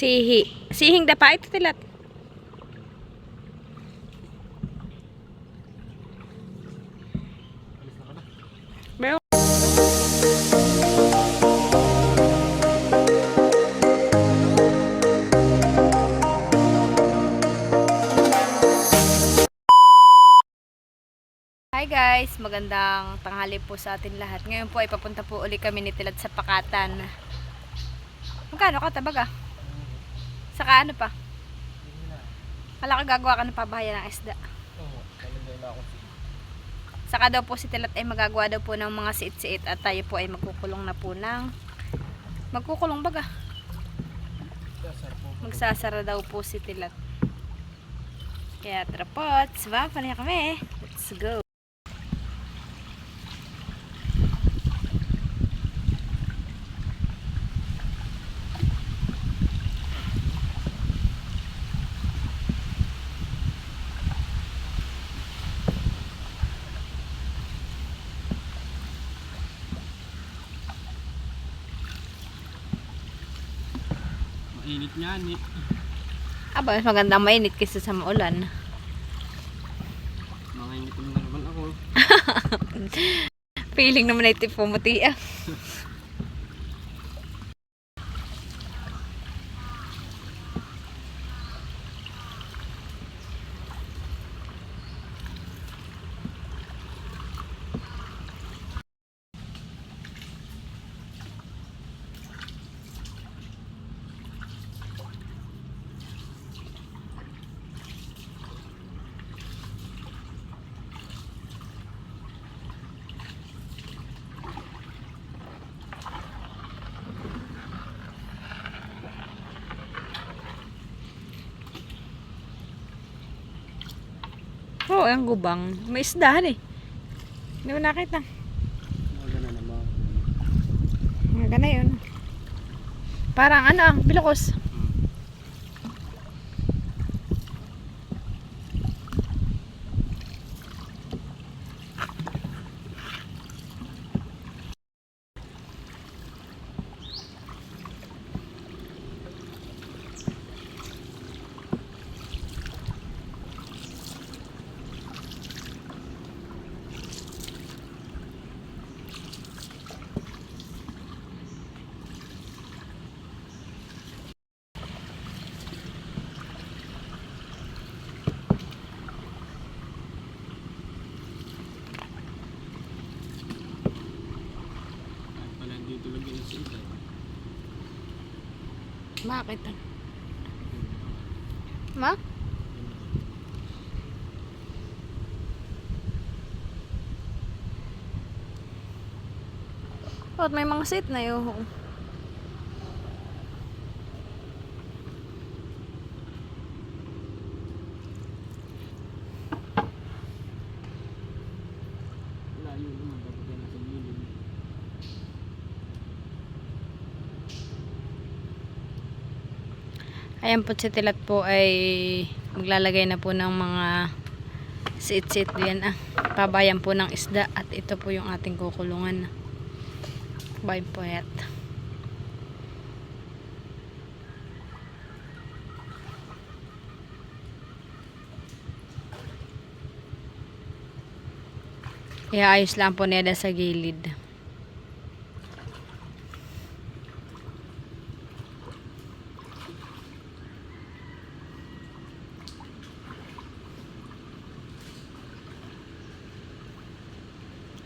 Sihi. Sihing dapa ito tilat. Meron. Hi guys, magandang tanghali po sa atin lahat. Ngayon po ay papunta po uli kami ni Tilat sa Pakatan. Magkano ka tabaga? Saka ano pa? Kala ka gagawa ka ng pabahayan ng isda. Saka daw po si Tilat ay magagawa daw po ng mga siit-siit at tayo po ay magkukulong na po ng magkukulong baga. Magsasara daw po si Tilat. Kaya trapot, sumama na kami. Let's go. Mainit niyan eh. Aba, mas magandang mainit kaysa sa maulan. Mainit na naman ako. Feeling naman ay tipo muti ah. Oo, ang gubang. May isdahan eh. Hindi mo nakita. Wala na naman. Mga na yun. Parang ano ang bilokos. Pala dito lagyan ng sita. Bakit? Ma? At may mga seat na yun. Layo naman dapat yan sa gilid. Ayan po si Tilat po ay maglalagay na po ng mga sit-sit diyan ah. Pabayan po ng isda at ito po yung ating kukulungan. Bye po yat. Iaayos lang po nila sa gilid.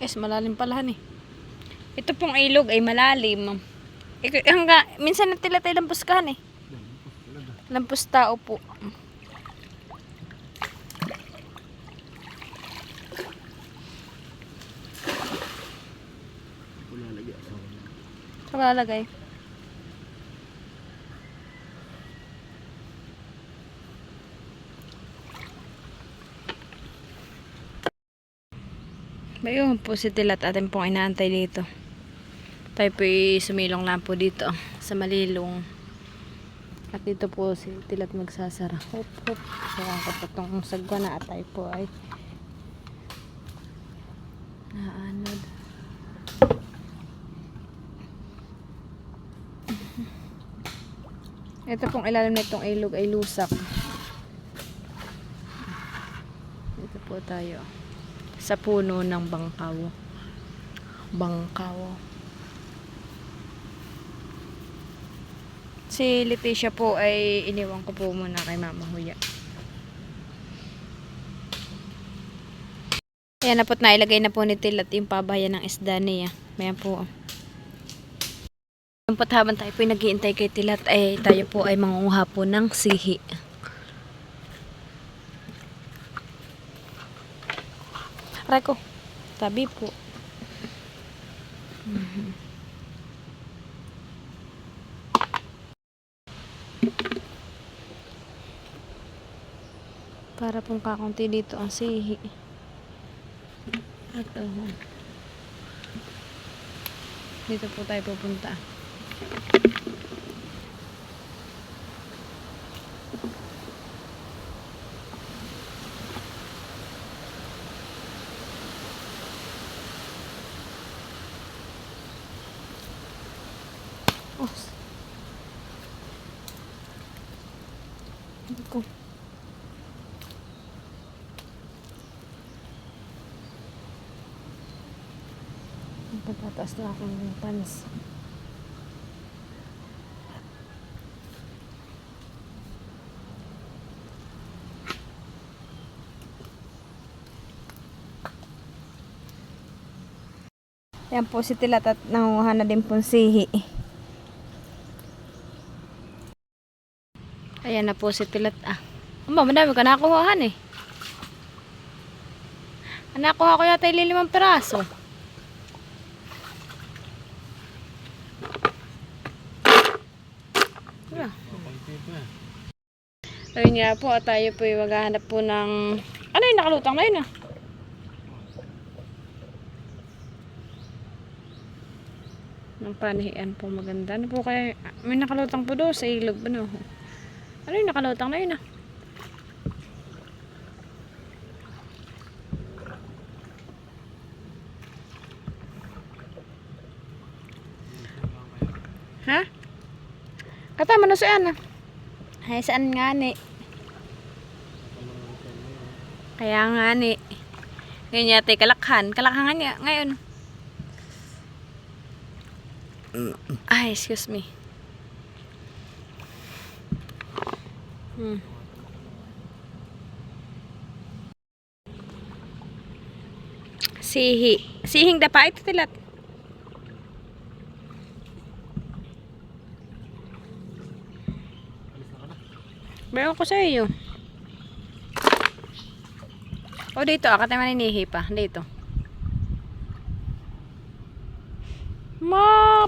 Yes, malalim pala eh. Ito pong ilog ay malalim. Minsan na Tilat ay lampuskahan eh. Lampus tao po. Wala lagyan. Kalalagay. Ayun po si Tilat atin pong inaantay dito. Tayo po sumilong lang po dito sa malilong. At dito po si Tilat magsasara. Hop hop. Saka ko po itong sagwa na at tayo po ay naanod. Ito pong ilalim nitong ilog ay lusak. Dito po tayo sa puno ng bangkaw. Bangkaw. Si Leticia po ay iniwan ko po muna kay Mama Huya. Ayan na po't nailagay na po ni Tilat yung pabayan ng isda niya. Ayan po. Ayan po't habang tayo po nag-iintay kay Tilat ay tayo po ay mangunguha po ng sihi. Aray ko. Tabi po. Para pong kakunti dito ang sihi. At dito po tayo pupunta. Oh. Hindi ko. Patataas na akong pants. Yan po si Tilat at nanguha na din po sihi. Ayan na po si Tilat. Madami ka nakuhaan eh. Nakuha ko yata yung 5 piraso. Ayun nga po, tayo po yung maghahanap po ng ano yung nakalutang na yun ng panihian po maganda. Ano po kaya may nakalutang po doon sa ilog ba no? Ano yung nakalutang na yun Ha? Katama na saan Ay, saan nga ni? Kaya nga ni. Ngayon yata kalakhan. Kalakhan nga ngayon. Ay, excuse me. Sihi. Sihing dapa ito Tilat. Bayaw ko sa iyo. O dito, akata maninihi pa. Dito.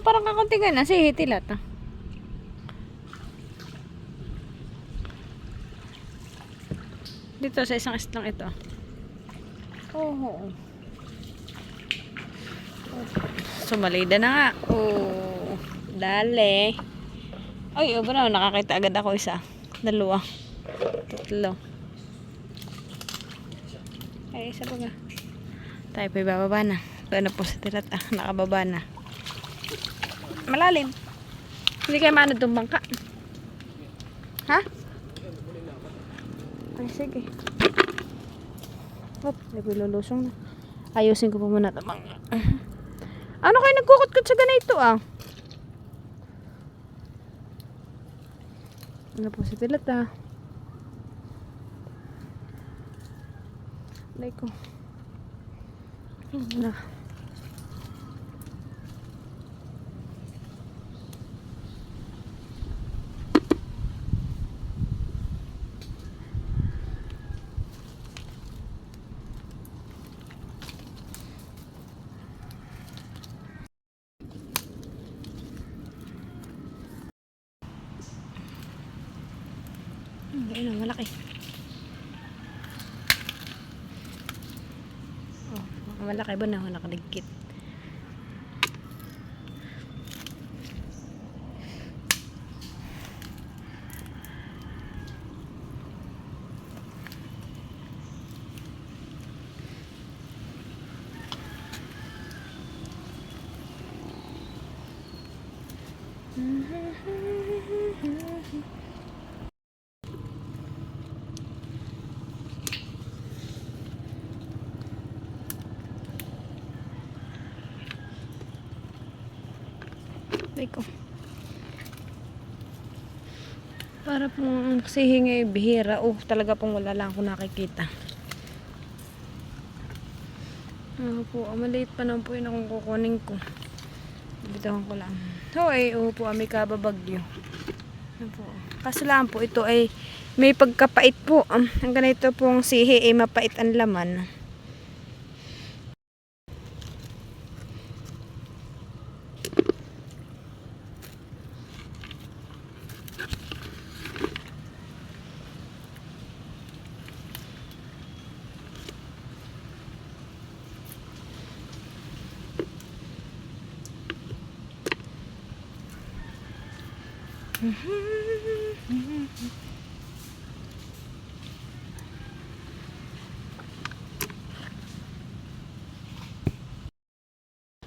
Parang kakunti ka na. Sihi Tilat Dito sa isang islang ito. Oh. Sumalida na nga. Oh. Dale. Ay, ba na. Nakakita agad ako isa. 2. 3. Ay, isa pa nga. Tayo po ibababa na. Ito na po sa Tilat. Nakababa na. Malalim. Hindi kayo maano itong bangka. Ha? Ay, sige. Hop, nagulusong na. Ayusin ko po muna itong bangka. Ano kayo nagkukot-kot sa ganito Ano po sa Tilat Alay ko. Na. Ayun, malaki. Malaki ba na nakaligkit? Ko. Para pong sihinga bihira. Talaga pong wala lang ako nakikita. Po, maliit pa naman po yun akong kukunin ko. Bitawan ko lang. Po, may kababagyo. Po. Kaso lang po, ito ay may pagkapait po. Ang ganito pong sihi ay mapait ang laman.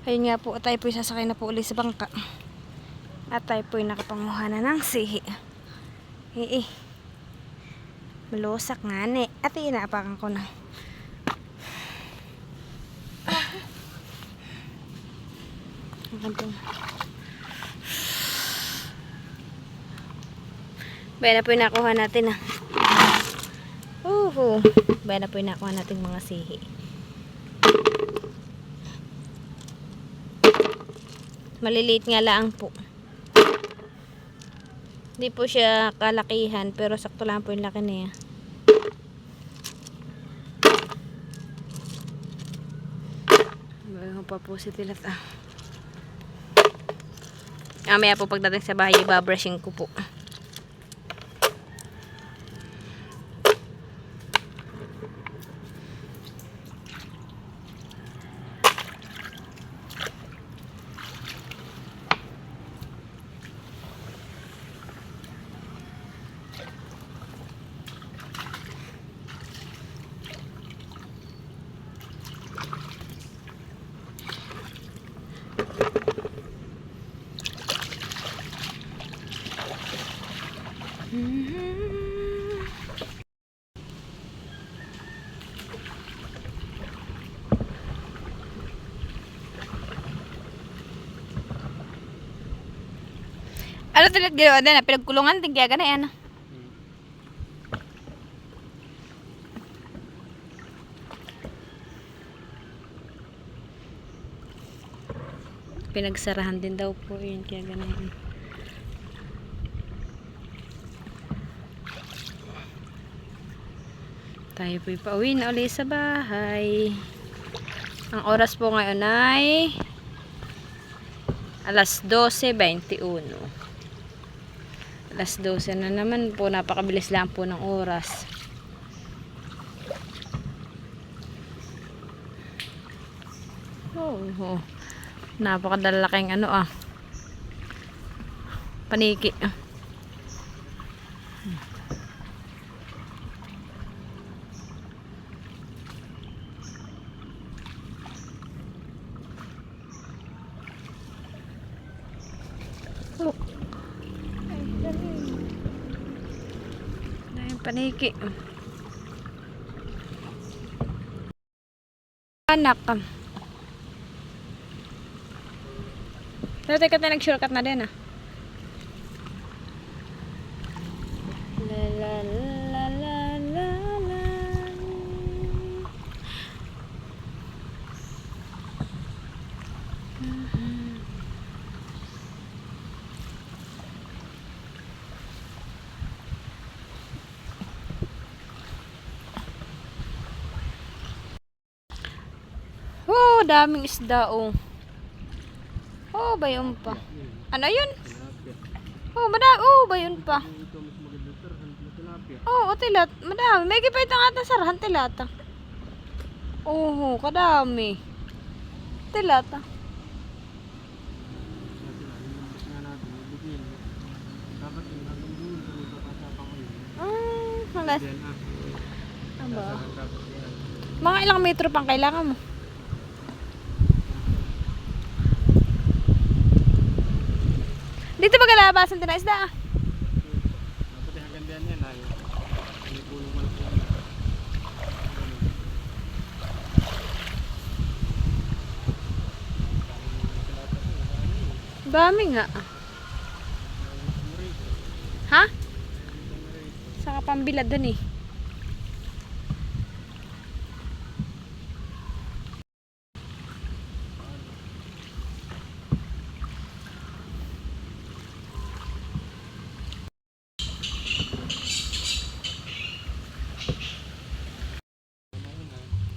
Ayun nga po, tayo po sasakay na po ulit sa bangka. At tayo po nakapanguha na ng sihi. Malusak nga ne. At inaapakan ko na. Bayan na po yung nakuha natin Bayan na po yung nakuha natin mga sihi. Maliliit nga lang po. Hindi po siya kalakihan pero sakto lang po yung laki niya. Bayan pa po si Tilat Mamaya po pagdating sa bahay, ibabrushing ko po. Ano talaga ginawa din pinagkulungan din kaya ganayan Pinagsarahan din daw po yun kaya ganayan. Tayo po pauwi na ulit sa bahay. Ang oras po ngayon ay alas 12:21. Alas 12 na naman po. Napakabilis lang po ng oras. Napakadalaking paniki. Paniki. Anak. Pero teka tayo nag-shortcut na din La la la la la la. Daming isda bayon pa. Ano yun? Bayon pa. Tilat. Madami. May gipay itang ata sarahan tilata. Kadami. Tilata. Halas. Mga ilang metro pang kailangan mo? Dito ba kalabasan din na isda? Dami nga. Ha? Saka pambila dun eh.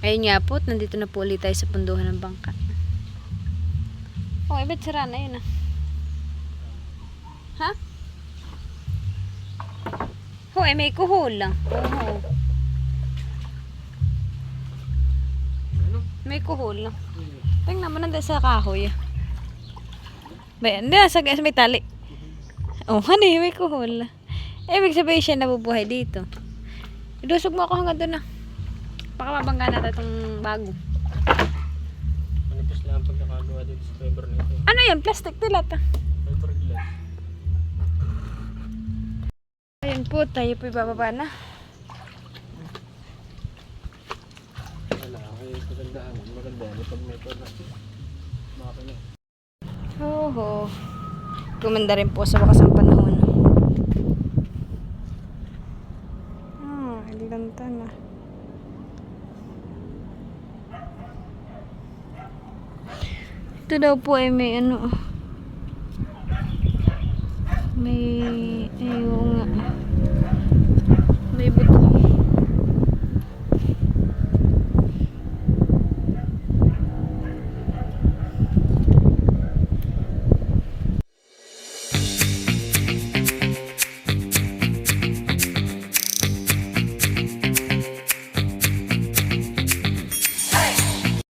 Ayun nga po, nandito na po ulit tayo sa punduhan ng bangka. Oh, ibig sara na yun ah. Ha? Oh, may kuhol lang. Oo. Ano? May kuhol lang. Tingnan mo nandun sa kahoy. Ba, hindi sa may tali. Oh, honey, may kuhol. Ibig sabihin siya nabubuhay dito. Idusog mo ako hanggang doon na. Baka mabangga natin itong bago. Manipis lang ang pagkakagawa dito sa fiber nito. Ano yan? Plastic tilata. Fiberglass. Ayun po, tayo po ibababa na. Wala, kaya kagandahan. Maganda yan pag may pala. Makina. Oo. Gumanda rin po sa wakas ang panahon. Hindi ganda na. Ito daw po ay may ano. May, ayun nga.